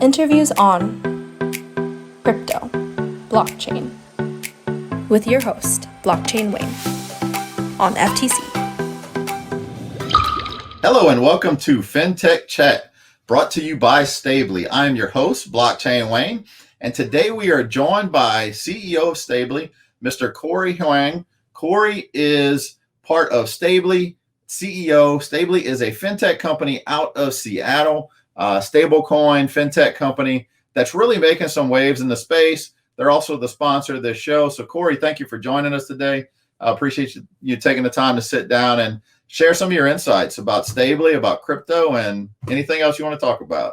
Interviews on crypto, blockchain, with your host, Blockchain Wayne, on FTC. Hello and welcome to FinTech Chat, brought to you by Stablys. I'm your host, Blockchain Wayne, and today we are joined by CEO of Stablys, Mr. Kory Hoang. Kory is part of Stablys, CEO. Stablys is a fintech company out of Seattle, stablecoin fintech company that's really making some waves in the space. They're also the sponsor of this show. So Kory, thank you for joining us today. I appreciate you taking the time to sit down and share some of your insights about Stablys, about crypto, and anything else you want to talk about.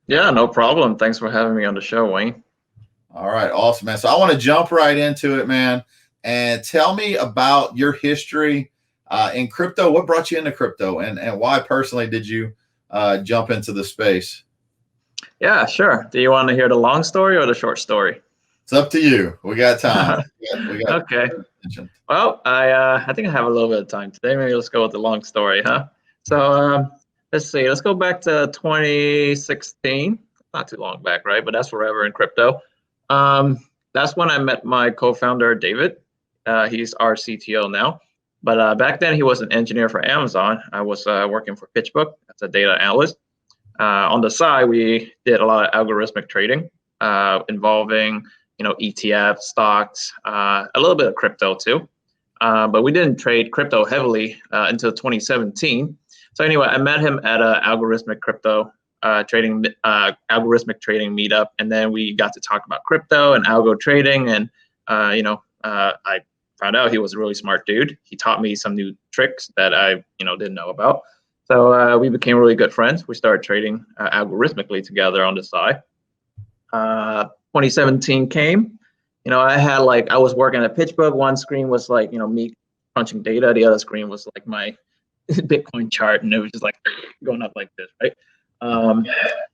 Yeah, no problem. Thanks for having me on the show, Wayne. All right, awesome, man. So I want to jump right into it, man, and tell me about your history in crypto. What brought you into crypto, and why personally did you jump into the space? Yeah, sure. Do you want to hear the long story or the short story? It's up to you. We got time. we got okay. Well, I think I have a little bit of time today. Maybe let's go with the long story, huh? So let's see. Let's go back to 2016. Not too long back, right? But that's forever in crypto. That's when I met my co-founder, David. He's our CTO now. But back then, he was an engineer for Amazon. I was working for PitchBook as a data analyst. On the side, we did a lot of algorithmic trading involving ETF, stocks, a little bit of crypto too. But we didn't trade crypto heavily until 2017. So anyway, I met him at an algorithmic trading meetup, and then we got to talk about crypto and algo trading. And I found out he was a really smart dude. He taught me some new tricks that I didn't know about. So we became really good friends. We started trading algorithmically together on the side. 2017 came. I was working at PitchBook. One screen was me crunching data. The other screen was like my Bitcoin chart, and it was just like going up like this, right?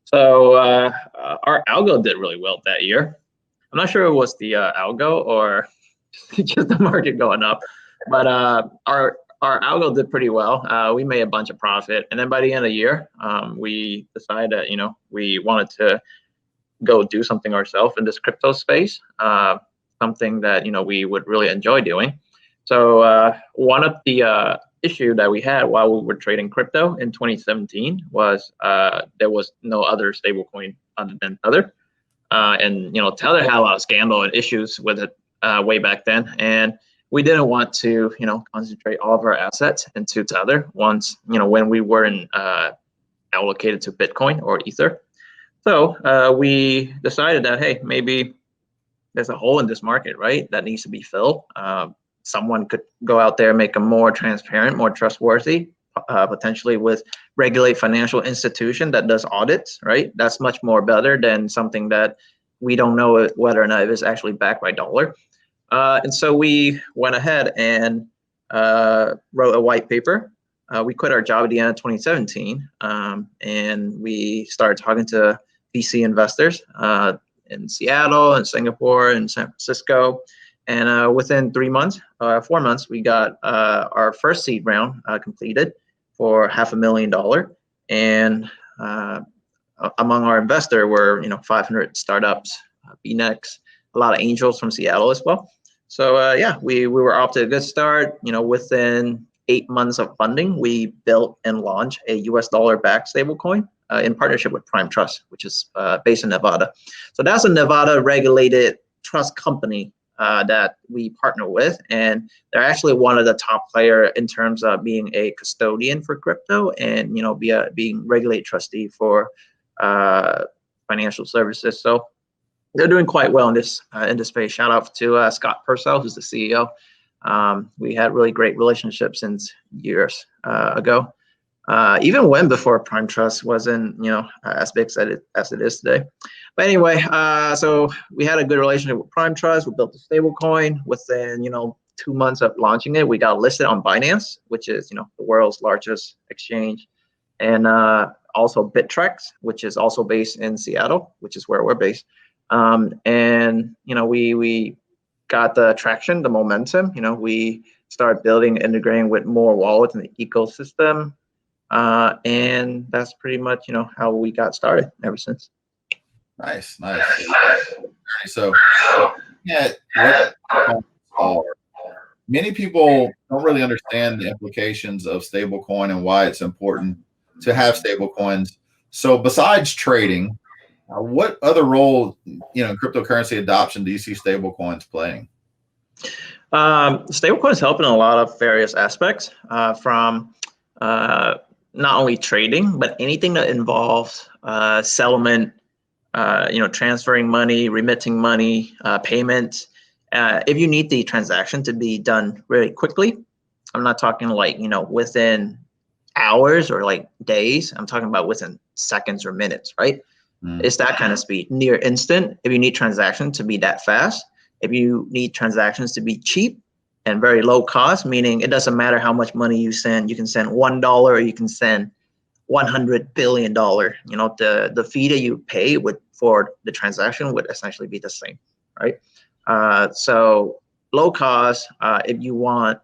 So our algo did really well that year. I'm not sure it was the algo or just the market going up, but our algo did pretty well. We made a bunch of profit, and then by the end of the year, we decided that we wanted to go do something ourselves in this crypto space, something that we would really enjoy doing. So one of the issue that we had while we were trading crypto in 2017 was there was no other stablecoin other than Tether, and Tether had a lot of scandal and issues with it way back then, and we didn't want to concentrate all of our assets into Tether once when we weren't allocated to Bitcoin or Ether. So we decided that, hey, maybe there's a hole in this market, right, that needs to be filled. Someone could go out there, make them more transparent, more trustworthy, potentially with regulate financial institution that does audits, right? That's much more better than something that we don't know whether or not it is actually backed by dollar. And so we went ahead and wrote a white paper. We quit our job at the end of 2017, and we started talking to VC investors in Seattle and Singapore and San Francisco. And within 4 months, we got our first seed round completed for $500,000. And among our investors were 500 startups, BNEX, a lot of angels from Seattle as well. So we were off to a good start. Within 8 months of funding, we built and launched a US dollar-backed stablecoin in partnership with Prime Trust, which is based in Nevada. So that's a Nevada-regulated trust company that we partner with, and they're actually one of the top player in terms of being a custodian for crypto and being regulated trustee for financial services. So they're doing quite well in this space. Shout out to Scott Purcell, who's the CEO. We had really great relationships since years ago, even before Prime Trust wasn't as big as it is today. But anyway, so we had a good relationship with Prime Trust. We built the stablecoin. Within 2 months of launching it, we got listed on Binance, which is the world's largest exchange, and also Bittrex, which is also based in Seattle, which is where we're based. And we got the traction, the momentum. We started building, integrating with more wallets in the ecosystem, and that's pretty much how we got started ever since. Nice, nice. So, yeah, what are many people don't really understand the implications of stablecoin and why it's important to have stablecoins. So, besides trading, what other role, in cryptocurrency adoption do you see stablecoins playing? Stablecoin is helping in a lot of various aspects, from not only trading, but anything that involves settlement, transferring money, remitting money, payments. If you need the transaction to be done really quickly, I'm not talking like, within hours or like days. I'm talking about within seconds or minutes, right? It's that kind of speed, near instant. If you need transactions to be that fast, if you need transactions to be cheap and very low cost, meaning it doesn't matter how much money you send, you can send $1 or you can send $100 billion. The fee that you pay for the transaction would essentially be the same, right? So low cost. If you want,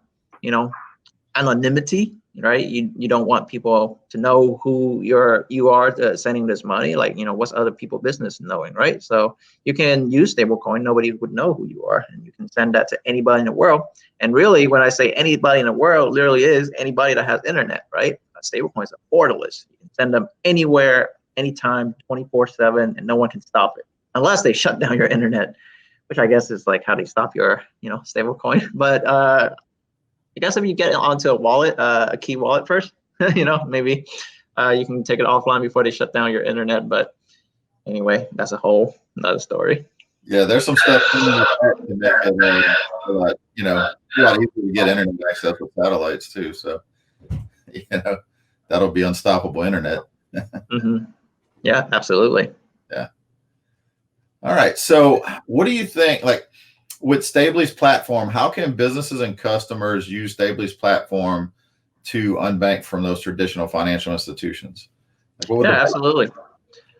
anonymity, right? You don't want people to know who you are sending this money. Like, what's other people business knowing, right? So you can use stablecoin. Nobody would know who you are, and you can send that to anybody in the world. And really, when I say anybody in the world, literally is anybody that has internet, right? Stablecoins are borderless. You can send them anywhere, anytime, 24/7, and no one can stop it unless they shut down your internet, which I guess is like how they stop your, stablecoin. But I guess if you get onto a wallet, a key wallet first, maybe you can take it offline before they shut down your internet. But anyway, that's a whole another story. Yeah, there's some stuff to make it a lot easier to get internet access with satellites too. So, that'll be unstoppable internet. Yeah, absolutely. Yeah. All right. So, what do you think? Like, with Stablys Platform, how can businesses and customers use Stablys Platform to unbank from those traditional financial institutions? Yeah, absolutely.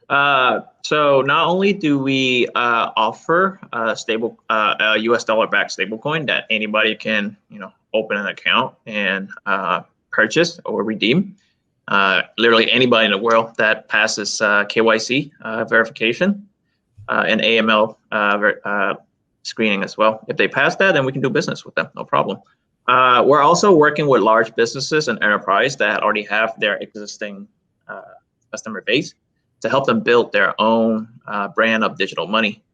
So not only do we offer a US dollar-backed stablecoin that anybody can, open an account and purchase or redeem. Literally anybody in the world that passes KYC verification and AML screening as well. If they pass that, then we can do business with them, no problem. We're also working with large businesses and enterprise that already have their existing customer base to help them build their own brand of digital money,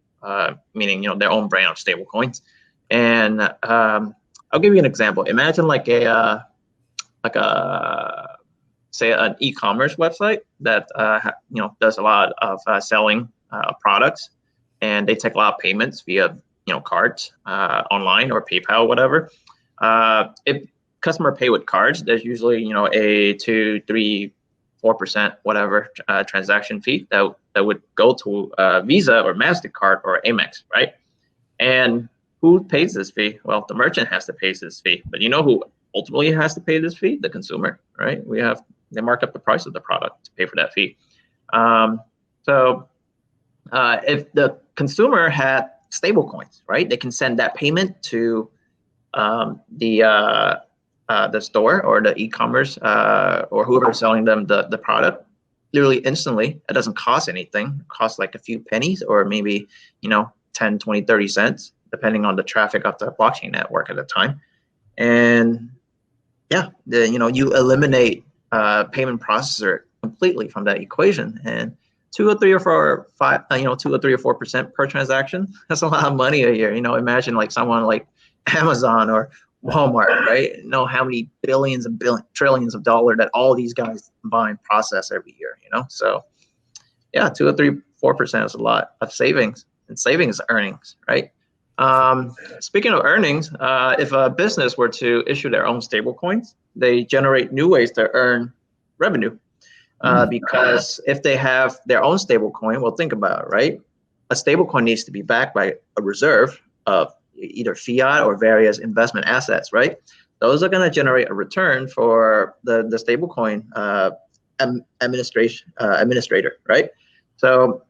meaning their own brand of stable coins. And I'll give you an example. Imagine like say an e-commerce website that does a lot of selling products, and they take a lot of payments via cards online or PayPal, whatever. If customer pay with cards, there's usually a 2, 3, 4% whatever transaction fee that would go to Visa or MasterCard or Amex, right? And who pays this fee? Well, the merchant has to pay this fee, but who ultimately has to pay this fee? The consumer, right? They mark up the price of the product to pay for that fee. So if the consumer had stable coins, right, they can send that payment to the store or the e-commerce or whoever's selling them the product, literally instantly. It doesn't cost anything. It costs like a few pennies or maybe 10, 20, 30 cents, depending on the traffic of the blockchain network at the time. And yeah, you eliminate payment processor completely from that equation. And 2 or 3 or 4% per transaction. That's a lot of money a year. Imagine like someone like Amazon or Walmart, right? How many billions and trillions of dollars that all these guys combine process every year. So yeah, 2 or 3, 4% is a lot of savings, and savings earnings, right? Speaking of earnings, if a business were to issue their own stable coins, they generate new ways to earn revenue. Because if they have their own stable coin, well, think about it, right? A stable coin needs to be backed by a reserve of either fiat or various investment assets, right? Those are going to generate a return for the stable coin administrator, right? So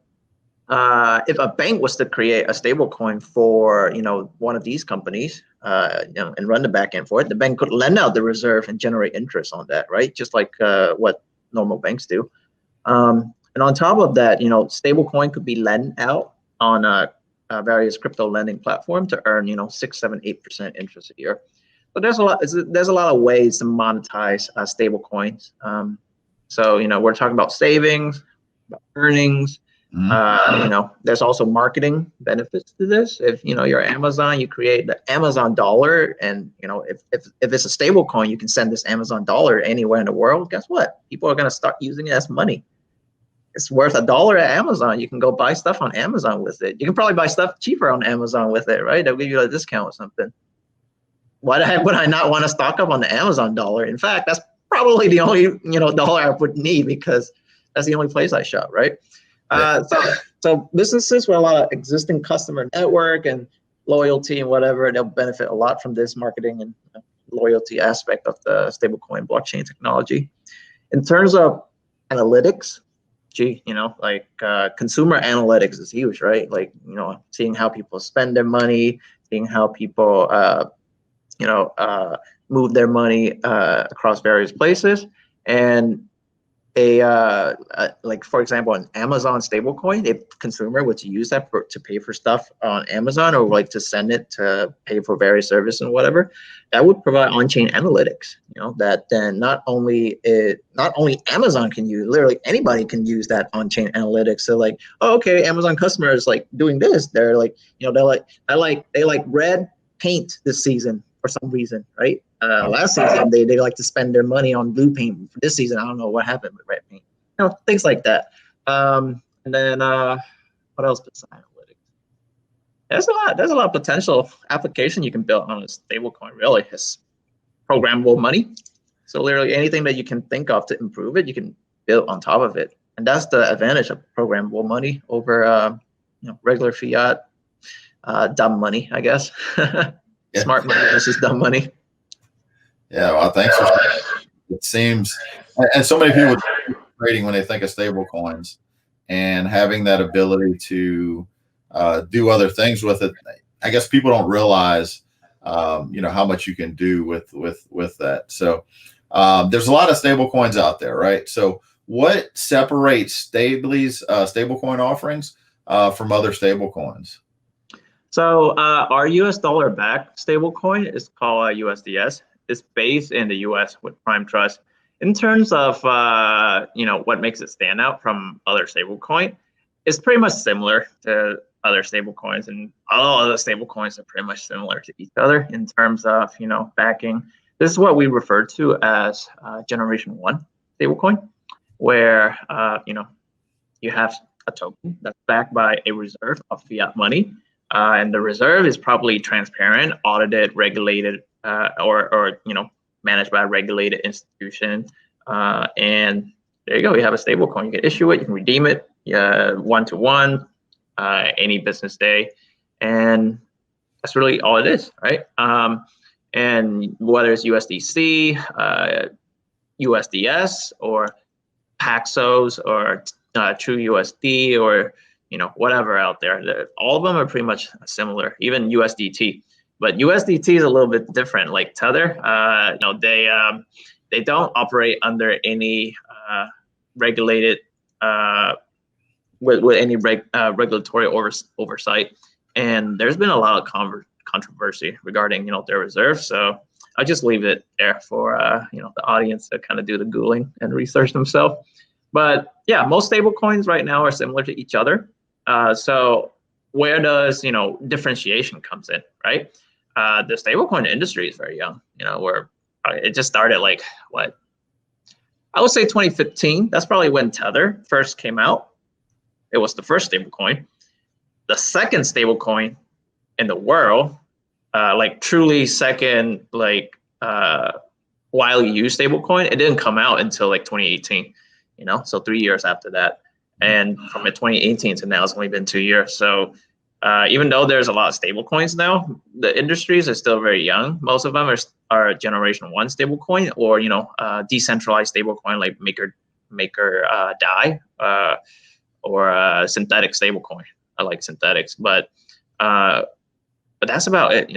if a bank was to create a stable coin for one of these companies and run the back end for it, the bank could lend out the reserve and generate interest on that, right? Just like what normal banks do. And on top of that, stablecoin could be lent out on various crypto lending platforms to earn 6, 7, 8% interest a year. So there's a lot of ways to monetize stable coins. So we're talking about savings, about earnings. There's also marketing benefits to this. If you're Amazon, you create the Amazon dollar, and if it's a stable coin, you can send this Amazon dollar anywhere in the world. Guess what? People are going to start using it as money. It's worth $1 at Amazon. You can go buy stuff on Amazon with it. You can probably buy stuff cheaper on Amazon with it, right? They'll give you a discount or something. Why would I not want to stock up on the Amazon dollar? In fact, that's probably the only dollar I would need, because that's the only place I shop, right? So businesses with a lot of existing customer network and loyalty and whatever, they'll benefit a lot from this marketing and loyalty aspect of the stablecoin blockchain technology. In terms of analytics, consumer analytics is huge, right? Seeing how people spend their money, seeing how people move their money across various places. And for example, an Amazon stablecoin, if consumer were to use that to pay for stuff on Amazon, or to send it to pay for various services and whatever, that would provide on-chain analytics. That then not only Amazon can use, literally anybody can use that on-chain analytics. So okay, Amazon customers doing this. They're they like red paint this season for some reason, right? Last season they like to spend their money on blue paint. For this season, I don't know what happened with red paint. Things like that. And then what else besides analytics? There's a lot of potential application you can build on a stablecoin. Really, it's programmable money. So literally anything that you can think of to improve it, you can build on top of it. And that's the advantage of programmable money over regular fiat dumb money, I guess. Smart money versus dumb money. Yeah, well, thanks for that. It seems, and so many people trading when they think of stable coins, and having that ability to do other things with it. I guess people don't realize, how much you can do with that. So there's a lot of stable coins out there, right? So what separates Stablys stablecoin offerings from other stable coins? So our US dollar backed stablecoin is called USDS. It's based in the US with Prime Trust. In terms of what makes it stand out from other stablecoin, it's pretty much similar to other stablecoins, and all other stablecoins are pretty much similar to each other in terms of backing. This is what we refer to as Generation 1 stablecoin, where you have a token that's backed by a reserve of fiat money. And the reserve is probably transparent, audited, regulated, or managed by a regulated institution. And there you go. You have a stable coin. You can issue it. You can redeem it 1-to-1, any business day, and that's really all it is, right? And whether it's USDC, USDS, or Paxos, or TrueUSD, or whatever out there. All of them are pretty much similar, even USDT. But USDT is a little bit different. Like Tether, they don't operate under any regulated with any regulatory oversight. And there's been a lot of controversy regarding their reserves. So I'll just leave it there for the audience to kind of do the Googling and research themselves. But yeah, most stable coins right now are similar to each other. So where does differentiation comes in, right? The stablecoin industry is very young. Where it just started I would say 2015. That's probably when Tether first came out. It was the first stablecoin. The second stablecoin in the world, truly second, widely used stablecoin, it didn't come out until 2018. So 3 years after that. And from 2018 to now, it's only been 2 years. So even though there's a lot of stable coins now, the industries are still very young. Most of them are Generation 1 stablecoin, or decentralized stablecoin like Maker DAI, or synthetic stablecoin. I like synthetics, but that's about it.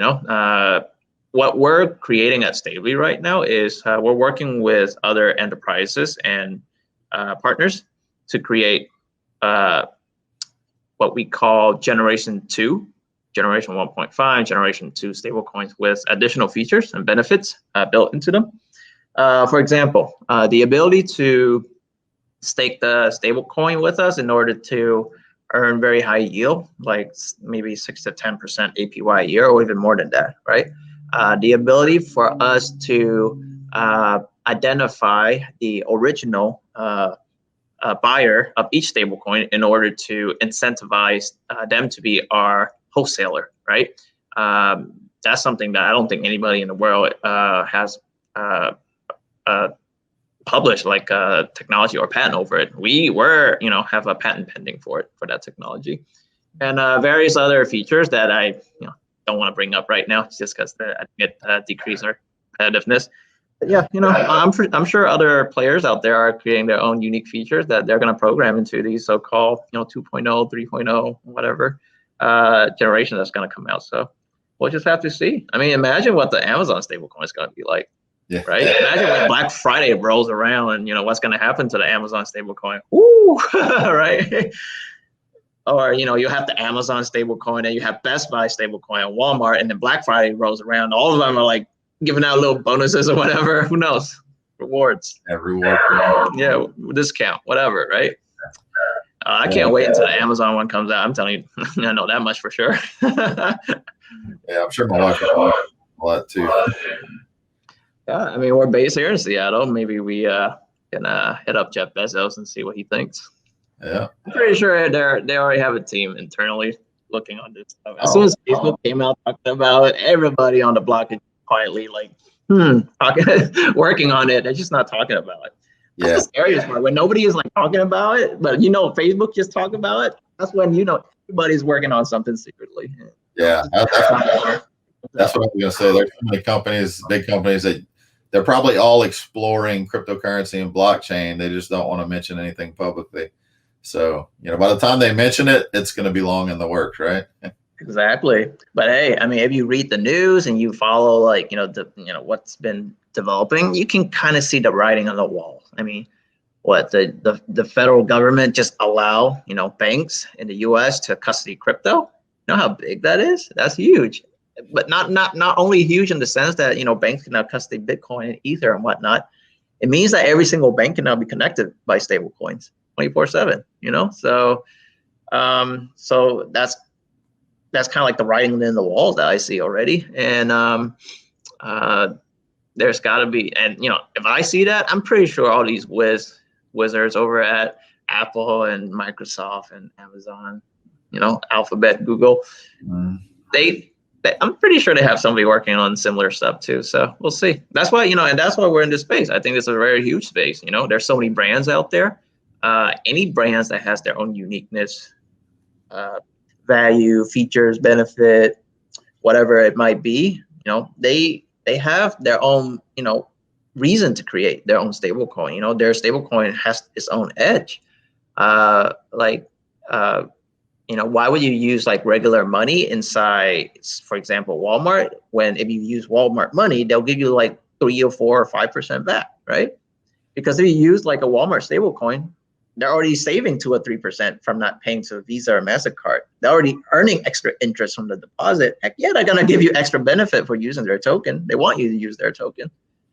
What we're creating at Stably right now is we're working with other enterprises and partners to create what we call Generation 2, Generation 1.5, Generation 2 stablecoins with additional features and benefits built into them. For example, the ability to stake the stablecoin with us in order to earn very high yield, like maybe 6 to 10% APY a year, or even more than that, right? The ability for us to identify the original buyer of each stablecoin in order to incentivize them to be our wholesaler, right? That's something that I don't think anybody in the world has published like technology or patent over it. We have a patent pending for it, for that technology, and various other features that I don't want to bring up right now, just because I think it decrease our competitiveness. But yeah, I'm sure other players out there are creating their own unique features that they're going to program into these so-called 2.0, 3.0, whatever generation that's going to come out. So we'll just have to see. I mean, imagine what the Amazon stablecoin is going to be like. Yeah. Right. Imagine when Black Friday rolls around and what's going to happen to the Amazon stablecoin. Woo! Right. Or you have the Amazon stablecoin and you have Best Buy stablecoin and Walmart, and then Black Friday rolls around. All of them are like giving out little bonuses or whatever. Who knows? Rewards. Yeah, reward. Yeah, discount, whatever. Right. I can't wait until the Amazon one comes out. I'm telling you, I know that much for sure. Yeah, I'm sure my wife will a lot too. Yeah, I mean, we're based here in Seattle. Maybe we can hit up Jeff Bezos and see what he thinks. Yeah, I'm pretty sure they already have a team internally looking on this stuff. As soon as Facebook came out talking about it, everybody on the block is quietly like, working on it. They're just not talking about it. That's the scariest part, when nobody is like talking about it, but Facebook just talk about it. That's when everybody's working on something secretly. Yeah, that's what I was gonna say. There's so many companies, big companies, that they're probably all exploring cryptocurrency and blockchain. They just don't want to mention anything publicly. So, by the time they mention it, it's going to be long in the works, right? Exactly. But hey, I mean, if you read the news and you follow what's been developing, you can kind of see the writing on the wall. I mean, the federal government just allow, banks in the US to custody crypto. You know how big that is? That's huge. But not only huge in the sense that banks can now custody Bitcoin and Ether and whatnot. It means that every single bank can now be connected by stable coins 24/7. So that's kind of like the writing in the walls that I see already. And there's got to be, and if I see that, I'm pretty sure all these wizards over at Apple and Microsoft and Amazon, Alphabet, Google, I'm pretty sure they have somebody working on similar stuff too. So we'll see. That's why, and that's why we're in this space. I think it's a very huge space. There's so many brands out there. Any brands that has their own uniqueness, value, features, benefit, whatever it might be, they have their own, reason to create their own stablecoin. Their stablecoin has its own edge. Why would you use like regular money inside, for example, Walmart, when if you use Walmart money, they'll give you like 3 or 4 or 5% back, right? Because if you use like a Walmart stablecoin, they're already saving 2 or 3% from not paying to Visa or MasterCard. They're already earning extra interest from the deposit. Heck yeah, they're going to give you extra benefit for using their token. They want you to use their token.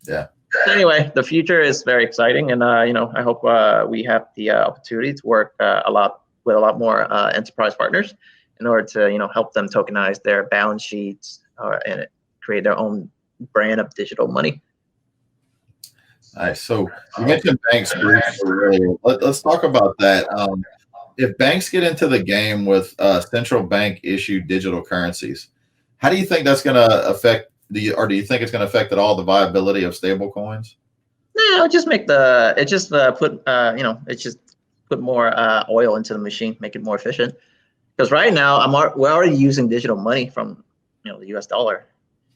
Yeah. Anyway, the future is very exciting. And, I hope we have the opportunity to work with a lot more enterprise partners in order to, help them tokenize their balance sheets and create their own brand of digital money. Nice. So you mentioned banks briefly earlier. Let's talk about that. If banks get into the game with central bank issued digital currencies, how do you think that's going to affect or do you think it's going to affect at all the viability of stable coins? No, just put more oil into the machine, make it more efficient. Because right now we're already using digital money from the US dollar.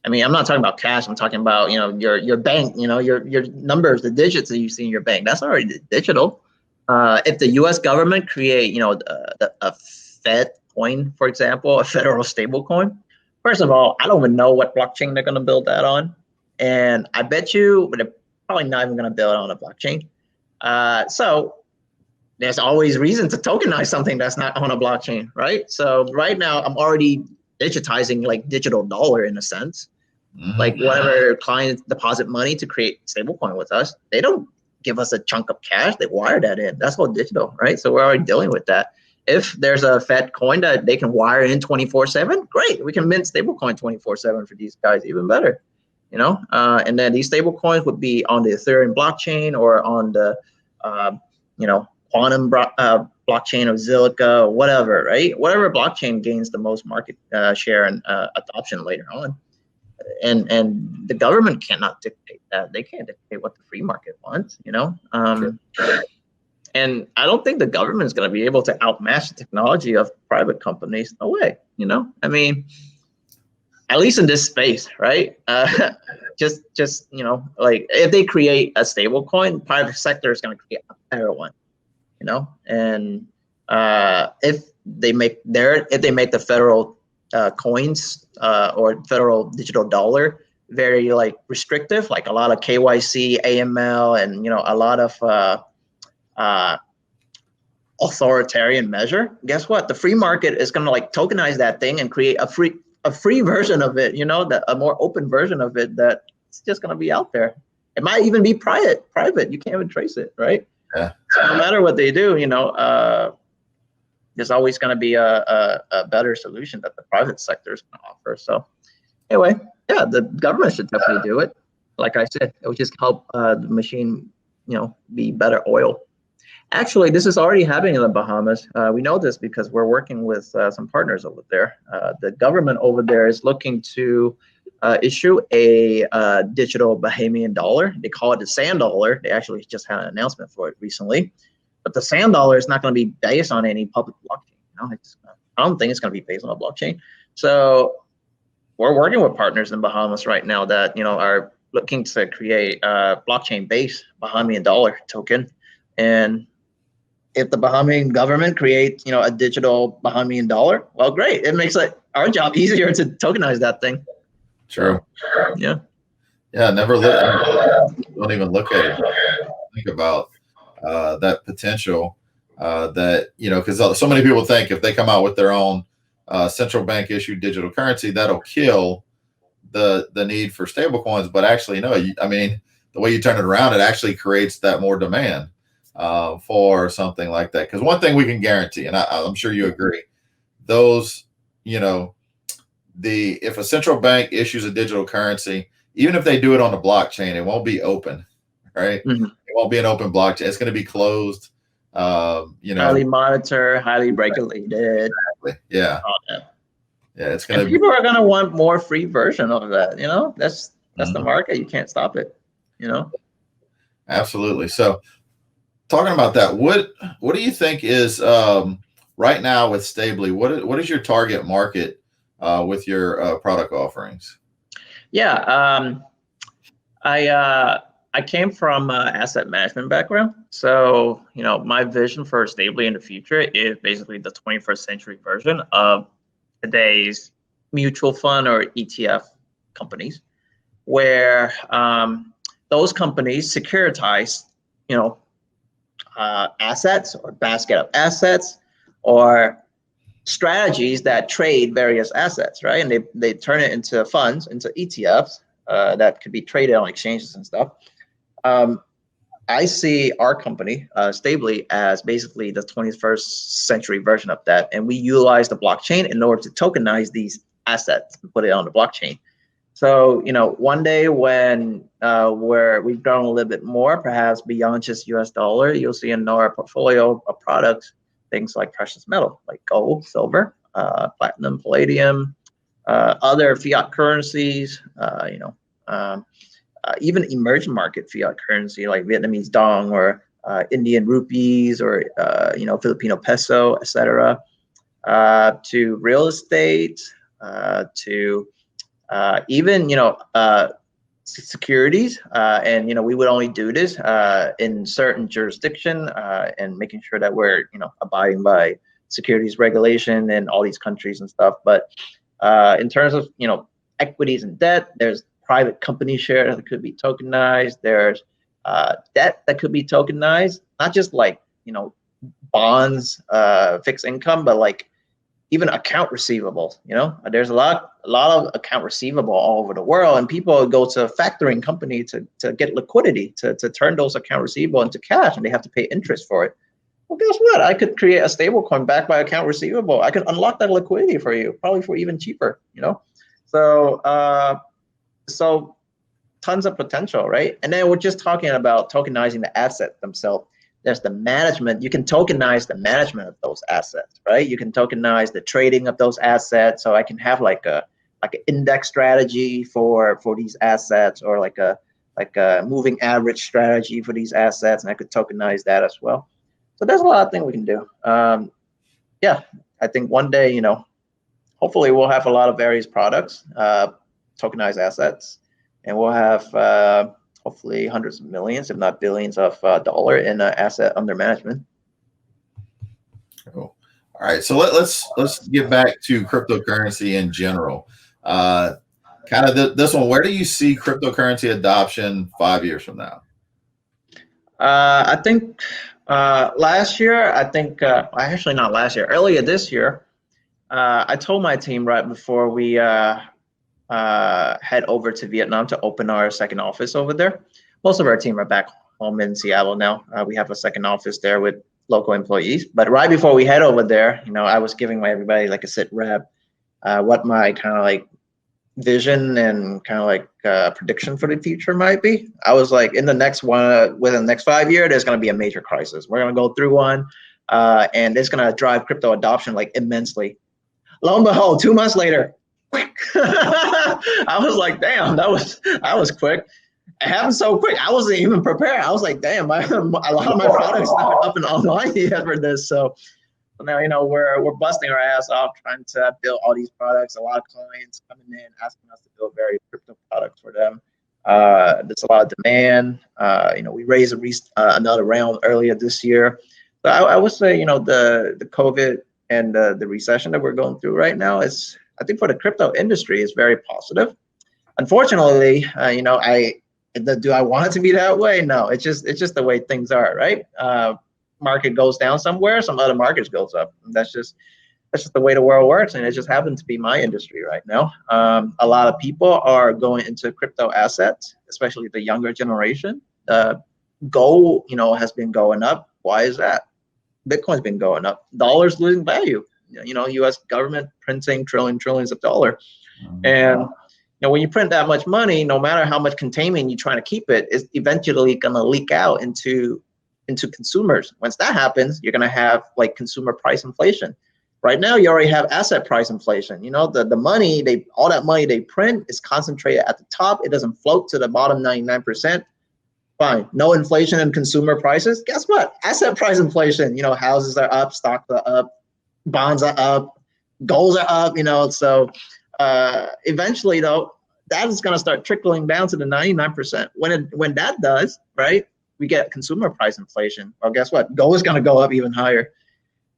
I mean, I'm not talking about cash. I'm talking about your bank. Your numbers, the digits that you see in your bank. That's already digital. If the U.S. government create a Fed coin, for example, a federal stable coin. First of all, I don't even know what blockchain they're going to build that on, and I bet you, but they're probably not even going to build it on a blockchain. So there's always reason to tokenize something that's not on a blockchain, right? So right now I'm already digitizing like digital dollar in a sense. Like whenever clients deposit money to create stablecoin with us, they don't give us a chunk of cash, they wire that in. That's all digital, right? So we're already dealing with that. If there's a Fed coin that they can wire in 24/7, great. We can mint stablecoin 24/7 for these guys, even better. And then these stable coins would be on the Ethereum blockchain or on the quantum blockchain of Zilliqa or whatever, right? Whatever blockchain gains the most market share and adoption later on. And the government cannot dictate that. They can't dictate what the free market wants, Sure. And I don't think the government is going to be able to outmatch the technology of private companies. No way, I mean, at least in this space, right? Just like if they create a stable coin, private sector is going to create a better one, and if they make the federal coins or federal digital dollar very like restrictive, like a lot of KYC, AML, and a lot of authoritarian measure, guess what? The free market is going to like tokenize that thing and create a free version of it, a more open version of it that's just going to be out there. It might even be private. You can't even trace it, right? Yeah. So no matter what they do, there's always going to be a better solution that the private sector is going to offer. So anyway, yeah, the government should definitely do it. Like I said, it would just help the machine, be better oil. Actually, this is already happening in the Bahamas. We know this because we're working with some partners over there. The government over there is looking to issue a digital Bahamian dollar. They call it the sand dollar. They actually just had an announcement for it recently. But the sand dollar is not going to be based on any public blockchain. I don't think it's going to be based on a blockchain. So we're working with partners in Bahamas right now that are looking to create a blockchain-based Bahamian dollar token. And if the Bahamian government creates, a digital Bahamian dollar, well, great. It makes our job easier to tokenize that thing. True. So, yeah. Yeah. Don't even look at it. Think about that potential that, because so many people think if they come out with their own central bank issued digital currency, that'll kill the need for stable coins. But actually, no, the way you turn it around, it actually creates that more demand for something like that. Because one thing we can guarantee, and I'm sure you agree, those, if a central bank issues a digital currency, even if they do it on a blockchain, it won't be open, right? Mm-hmm. It won't be an open blockchain. It's going to be closed. Highly monitored, highly regulated. Exactly. Yeah. Yeah, it's going to. People are going to want more free version of that. That's mm-hmm. the market. You can't stop it. Absolutely. So, talking about that, what do you think is right now with Stably? What is your target market with your product offerings? Yeah, I came from asset management background, so my vision for Stably in the future is basically the 21st century version of today's mutual fund or ETF companies, where those companies securitize, assets or basket of assets or strategies that trade various assets, right? And they turn it into funds, into ETFs that could be traded on exchanges and stuff. I see our company, Stably, as basically the 21st century version of that. And we utilize the blockchain in order to tokenize these assets and put it on the blockchain. So, one day when we've grown a little bit more, perhaps beyond just US dollar, you'll see in our portfolio of products, things like precious metal, like gold, silver, platinum, palladium, other fiat currencies, even emerging market fiat currency like Vietnamese dong or Indian rupees or Filipino peso, etc., to real estate, to even securities, and we would only do this in certain jurisdiction and making sure that we're abiding by securities regulation in all these countries and stuff. But in terms of equities and debt, there's private company share that could be tokenized. There's debt that could be tokenized, not just like bonds, fixed income, but like even account receivable. There's a lot of account receivable all over the world, and people go to a factoring company to get liquidity to turn those account receivable into cash, and they have to pay interest for it. Well, guess what? I could create a stable coin backed by account receivable. I could unlock that liquidity for you, probably for even cheaper. So so tons of potential, right? And then we're just talking about tokenizing the assets themselves. There's the management. You can tokenize the management of those assets, right? You can tokenize the trading of those assets. So I can have like an index strategy for these assets, or like a moving average strategy for these assets, and I could tokenize that as well. So there's a lot of things we can do. Yeah, I think one day, hopefully we'll have a lot of various products, tokenized assets, and we'll have hopefully hundreds of millions, if not billions, of dollar in asset under management. Cool. All right, so let's get back to cryptocurrency in general. Kind of this one. Where do you see cryptocurrency adoption 5 years from now? I think last year. Actually not last year. Earlier this year, I told my team right before we head over to Vietnam to open our second office over there. Most of our team are back home in Seattle now. We have a second office there with local employees. But right before we head over there, I was giving everybody like a sit rep, what my kind of like vision and kind of like prediction for the future might be. I was like, within the next 5 years, there's going to be a major crisis. We're going to go through one, and it's going to drive crypto adoption like immensely. Lo and behold, 2 months later, quick. I was like, damn, that was quick. It happened so quick. I wasn't even prepared. I was like, damn, a lot of my products not up and online yet for this. So now, we're busting our ass off trying to build all these products. A lot of clients coming in asking us to build very crypto products for them. There's a lot of demand. We raised another round earlier this year. So I would say, the COVID and the recession that we're going through right now is, I think, for the crypto industry, is very positive. Unfortunately, do I want it to be that way? No, it's just the way things are, right? Market goes down somewhere, some other markets goes up. That's just the way the world works, and it just happens to be my industry right now. A lot of people are going into crypto assets, especially the younger generation. Gold, has been going up. Why is that? Bitcoin's been going up. Dollars losing value. U.S. government printing trillions of dollars, and when you print that much money, no matter how much containment you're trying to keep it, it's eventually going to leak out into consumers. Once that happens, you're going to have like consumer price inflation. Right now, you already have asset price inflation. The money, all that money they print is concentrated at the top. It doesn't float to the bottom 99%. Fine, no inflation in consumer prices. Guess what? Asset price inflation. Houses are up, stocks are up, bonds are up, golds are up. So eventually, though, that is going to start trickling down to the 99%. When that does, right, we get consumer price inflation. Well, guess what? Gold is going to go up even higher.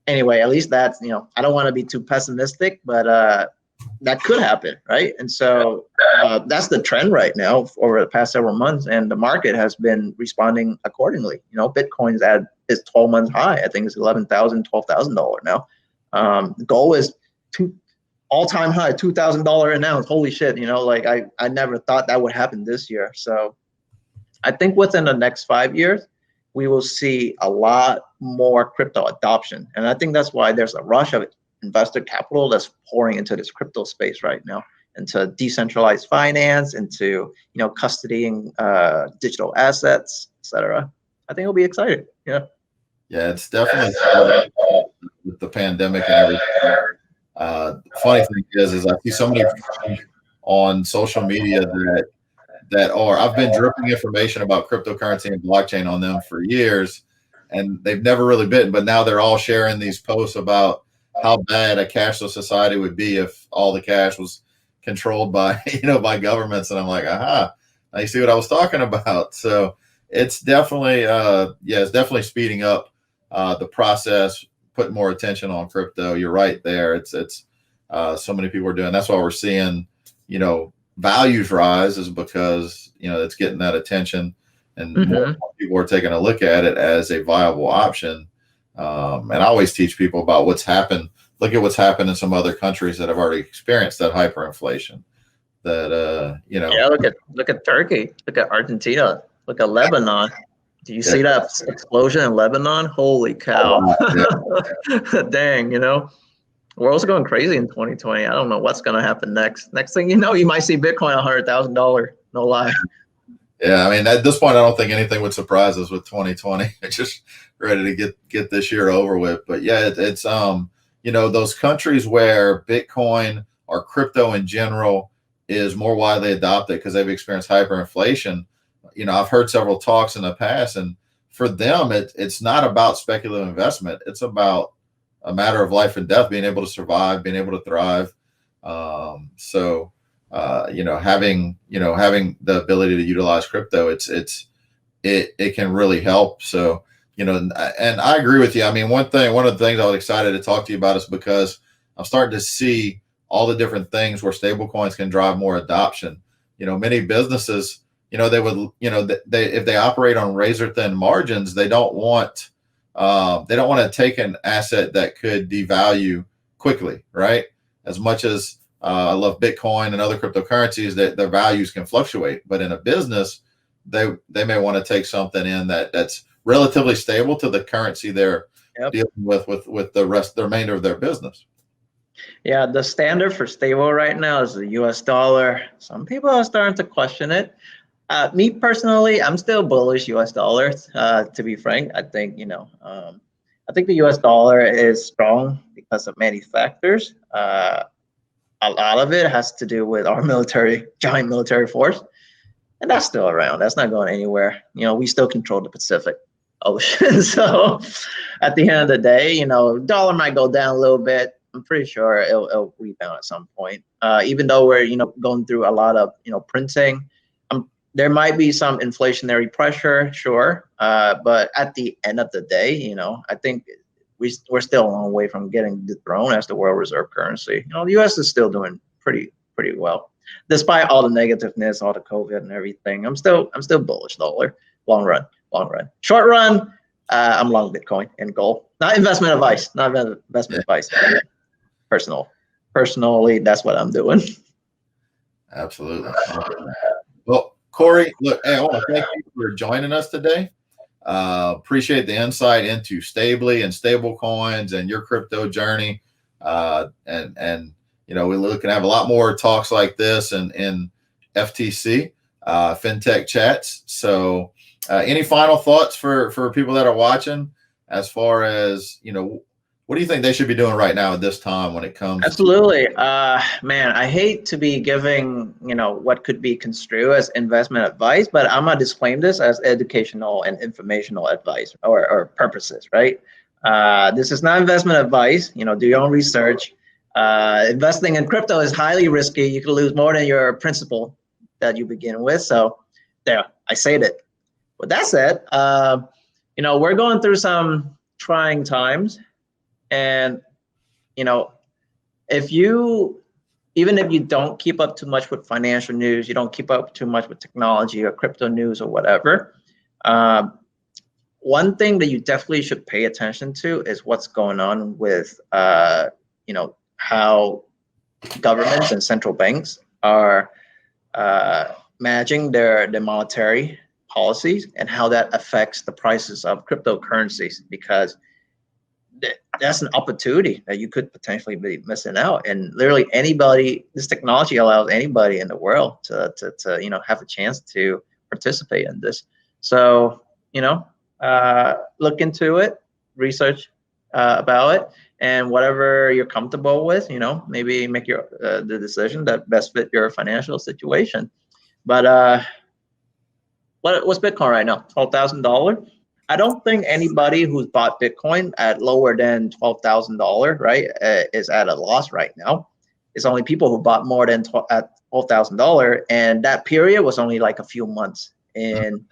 Anyway, at least that's, I don't want to be too pessimistic, but that could happen, right? And so that's the trend right now over the past several months, and the market has been responding accordingly. Bitcoin's at its 12-month high. I think it's $11,000, $12,000 now. Gold is all-time high, $2,000 an ounce. Holy shit! I never thought that would happen this year. So I think within the next 5 years, we will see a lot more crypto adoption, and I think that's why there's a rush of investor capital that's pouring into this crypto space right now, into decentralized finance, into custodying digital assets, etc. I think it'll be exciting. Yeah, it's definitely with the pandemic and everything. Funny thing is I see so many on social media that I've been dripping information about cryptocurrency and blockchain on them for years, and they've never really been, but now they're all sharing these posts about how bad a cashless society would be if all the cash was controlled by by governments. And I'm like, aha, now you see what I was talking about. So it's definitely it's definitely speeding up the process, putting more attention on crypto. You're right there. It's so many people are doing. That's why we're seeing values rise, is because it's getting that attention, and more people are taking a look at it as a viable option And I always teach people about what's happened. Look at what's happened in some other countries that have already experienced that hyperinflation. That Yeah, look at Turkey, look at Argentina, look at Lebanon. Do you Yeah. see that explosion in Lebanon? Holy cow! Oh, yeah. Dang, we're also going crazy in 2020. I don't know what's going to happen next. Next thing you know, you might see Bitcoin $100,000. No lie. Yeah, I mean, at this point, I don't think anything would surprise us with 2020. It's just ready to get this year over with. But yeah, it's those countries where Bitcoin or crypto in general is more widely adopted because they've experienced hyperinflation. I've heard several talks in the past, and for them, it's not about speculative investment. It's about a matter of life and death, being able to survive, being able to thrive. Having the ability to utilize crypto, it can really help. So, and I agree with you. I mean, one of the things I was excited to talk to you about is because I'm starting to see all the different things where stablecoins can drive more adoption. Many businesses, they would, if they operate on razor thin margins, they don't want to take an asset that could devalue quickly, right? As much as I love Bitcoin and other cryptocurrencies, that their values can fluctuate. But in a business, they may want to take something in that's relatively stable to the currency they're dealing with the remainder of their business. Yeah, the standard for stable right now is the US dollar. Some people are starting to question it. Me personally, I'm still bullish US dollar. To be frank, I think I think the US dollar is strong because of many factors. A lot of it has to do with our giant military force, and that's still around. That's not going anywhere. We still control the Pacific Ocean. So at the end of the day, dollar might go down a little bit. I'm pretty sure it'll rebound at some point. Even though we're going through a lot of printing, there might be some inflationary pressure, sure. But at the end of the day, I think we're still a long way from getting dethroned as the world reserve currency. The U.S. is still doing pretty well, despite all the negativeness, all the COVID and everything. I'm still bullish dollar, long run. Short run, I'm long Bitcoin and gold. Not investment advice. Advice. Personally, that's what I'm doing. Absolutely. Well, Kory, look, hey, I want to thank you for joining us today. Appreciate the insight into Stably and stable coins and your crypto journey. And we're looking to have a lot more talks like this in FTC, FinTech Chats. So any final thoughts for people that are watching as far as, what do you think they should be doing right now at this time when it comes? Absolutely. Man, I hate to be giving, what could be construed as investment advice, but I'm going to disclaim this as educational and informational advice or purposes, right? This is not investment advice. Do your own research. Investing in crypto is highly risky. You could lose more than your principal that you begin with. So there, I said it. With that said, we're going through some trying times. And, even if you don't keep up too much with financial news, you don't keep up too much with technology or crypto news or whatever, one thing that you definitely should pay attention to is what's going on with, how governments and central banks are managing their monetary policies and how that affects the prices of cryptocurrencies, because that's an opportunity that you could potentially be missing out. And literally this technology allows anybody in the world to have a chance to participate in this. So, look into it, research about it, and whatever you're comfortable with, maybe make the decision that best fit your financial situation. But what's Bitcoin right now? $12,000. I don't think anybody who's bought Bitcoin at lower than $12,000, right, is at a loss right now. It's only people who bought more than at $12,000, and that period was only like a few months in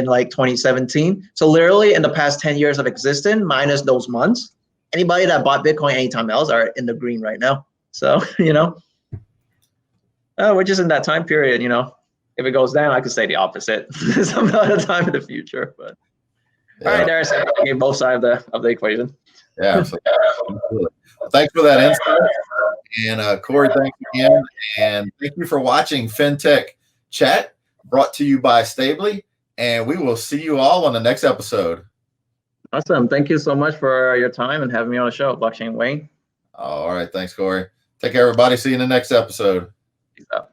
like 2017. So literally in the past 10 years of existence, minus those months, anybody that bought Bitcoin anytime else are in the green right now. So we're just in that time period. If it goes down, I could say the opposite some other time in the future, but. All right, Darius, I gave both sides of the equation. Yeah, absolutely. Well, thanks for that insight. And Kory, thanks again. And thank you for watching FinTech Chat, brought to you by Stablys. And we will see you all on the next episode. Awesome. Thank you so much for your time and having me on the show, Blockchain Wayne. All right. Thanks, Kory. Take care, everybody. See you in the next episode. Peace out.